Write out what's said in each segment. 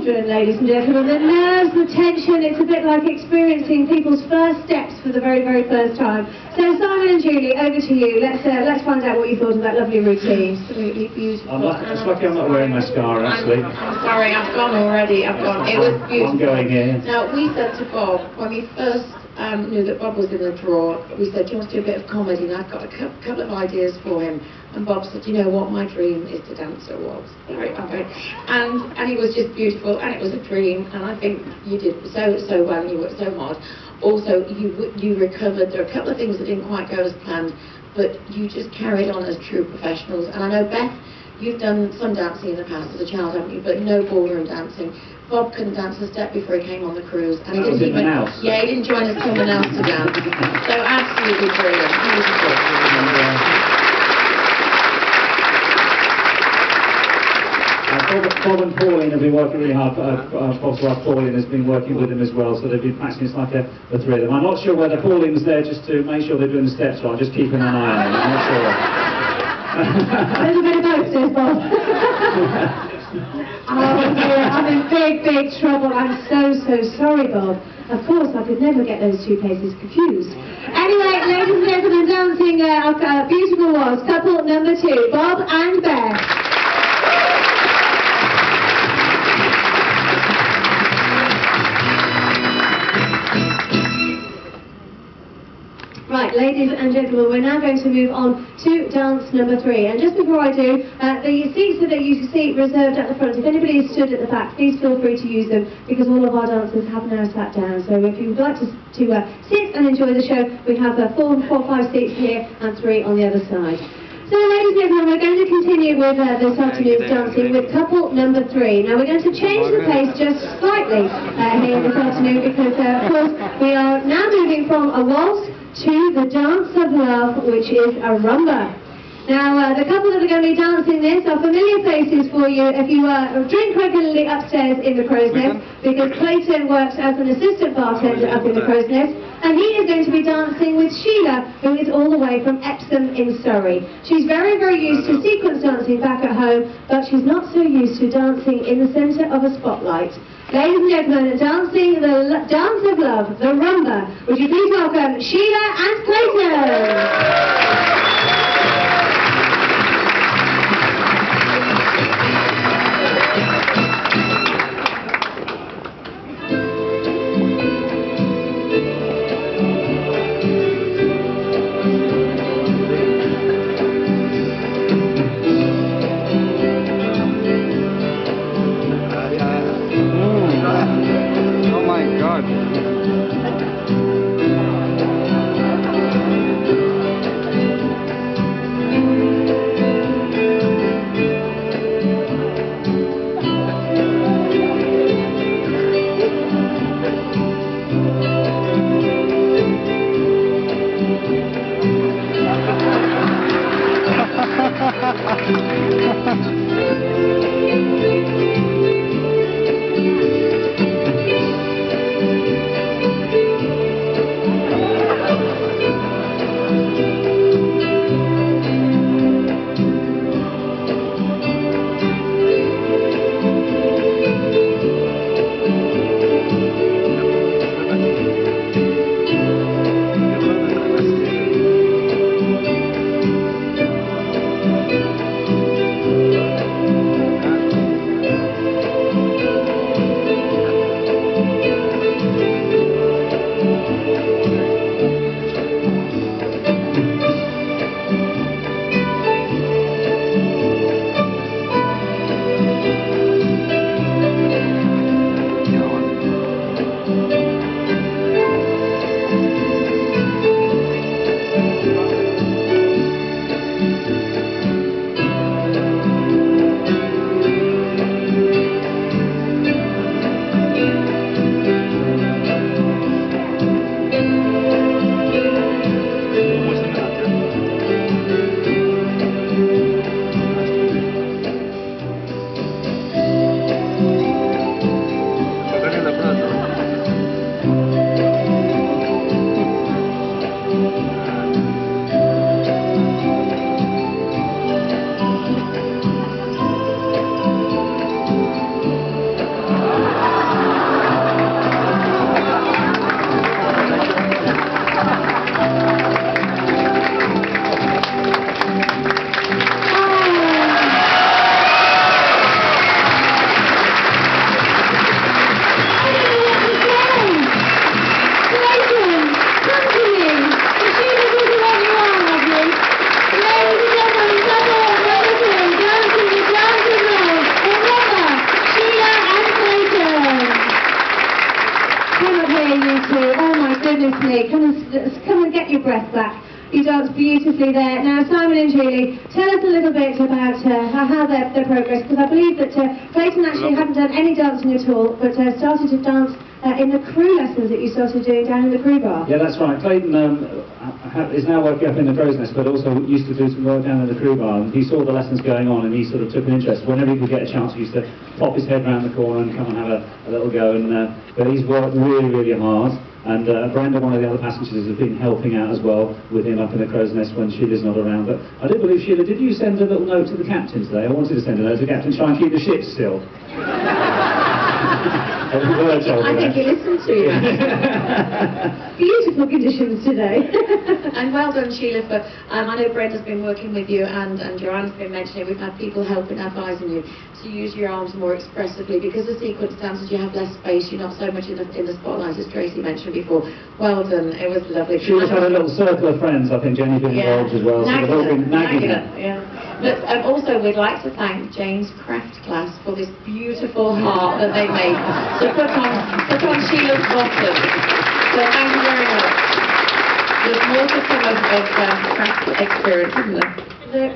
children, ladies and gentlemen. The nerves, the tension, it's a bit like experiencing people's first steps for the very, very first time. So Simon and Julie, over to you. Let's find out what you thought of that lovely routine. Absolutely beautiful. It's lucky I'm not wearing mascara, actually. I'm sorry, I've gone already. I've gone. It was beautiful. I'm going here. Now, we said to Bob, when we first knew that Bob was in the draw, we said, do you want to do a bit of comedy? And I've got a couple of ideas for him. And Bob said, you know what, my dream is to dance at Wogs. And he was just beautiful, and it was a dream, and I think you did so well, and you worked so hard. Also, you recovered. There are a couple of things that didn't quite go as planned, but you just carried on as true professionals. And I know, Beth, you've done some dancing in the past as a child, haven't you, but no ballroom dancing. Bob couldn't dance a step before he came on the cruise, and he didn't even. Yeah, he didn't join us someone else to dance. So absolutely brilliant, beautiful. Bob and Pauline have been working really hard. Bob's wife Pauline has been working with him as well, so they've been practicing. It's like the three of them. I'm not sure whether Pauline's there just to make sure they're doing the steps right, just keeping an eye on them. I'm not sure. A little bit of both, says Bob. Oh dear, I'm in big trouble. I'm so sorry, Bob. Of course, I could never get those two places confused. Anyway, ladies and gentlemen, dancing beautiful was couple number 2, Bob and Beth. Right, ladies and gentlemen, we're now going to move on to dance number 3. And just before I do, the seats that you see reserved at the front, if anybody is stood at the back, please feel free to use them, because all of our dancers have now sat down. So if you would like to sit and enjoy the show, we have 4, 5 seats here and 3 on the other side. So ladies and gentlemen, we're going to continue with this afternoon's dancing with couple number 3. Now we're going to change the pace just slightly here this afternoon, because of course we are now moving from a waltz to the dance of love, which is a rumba. Now, the couple that are going to be dancing this are familiar faces for you if you drink regularly upstairs in the Crow's Nest, because Clayton works as an assistant bartender up in the Crow's Nest, and he is going to be dancing with Sheila, who is all the way from Epsom in Surrey. She's very used to sequence dancing back at home, but she's not so used to dancing in the centre of a spotlight. Ladies and gentlemen, dancing the dance of love, the rumba. Would you please welcome Sheila and Clayton? come and get your breath back. You danced beautifully there. Now, Simon and Julie, tell us a little bit about how their progress, because I believe that Clayton actually hadn't done any dancing at all, but started to dance in the crew lessons that you started doing down in the crew bar. Yeah, that's right. Clayton is now working up in the crow's nest, but also used to do some work down in the crew bar. And he saw the lessons going on, and he sort of took an interest. Whenever he could get a chance, he used to pop his head round the corner and come and have a little go. And but he's worked really, really hard. And Brenda, one of the other passengers, has been helping out as well with him up in the crow's nest when Sheila's not around. But I do believe, Sheila, did you send a little note to the captain today? I wanted to send a note to the captain, try and keep the ship still. I think he listened to you. Beautiful conditions today. And well done, Sheila, for, I know Brenda's been working with you, and Joanne's been mentioning, we've had people helping, advising you to use your arms more expressively, because the sequence dances, you have less space, you're not so much in the spotlight, as Tracy mentioned before. Well done, it was lovely. She had a little circle of friends, I think Jenny's been involved as well, so they've all been nagging her. Yeah. But also, we'd like to thank Jane's craft class for this beautiful heart that they made to put on Sheila's bottom. So thank you very much. There's more to come of craft experience, isn't there?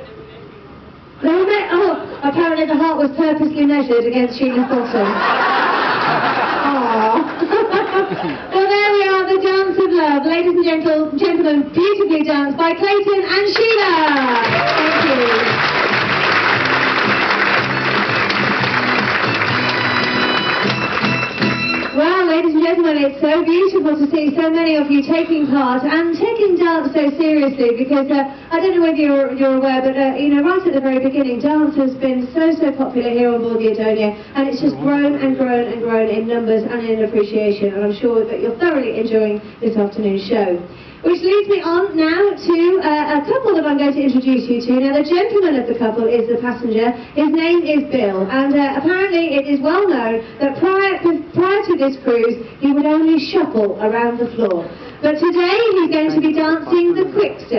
Oh, apparently the heart was purposely measured against Sheila's bottom. Aww. Well, there we are, the dance of love. Ladies and gentlemen, beautifully danced by Clayton and Sheila. Thank you. Well, ladies and gentlemen, it's so beautiful to see so many of you taking part and taking dance so seriously, because I don't know whether you're aware, but you know, right at the very beginning, dance has been so popular here on board the Adonia, and it's just grown and grown and grown in numbers and in appreciation, and I'm sure that you're thoroughly enjoying this afternoon's show. Which leads me on now to a couple that I'm going to introduce you to. Now, the gentleman of the couple is the passenger. His name is Bill, and apparently it is well known that prior to this cruise, he would only shuffle around the floor. But today he's going to be dancing the quick step.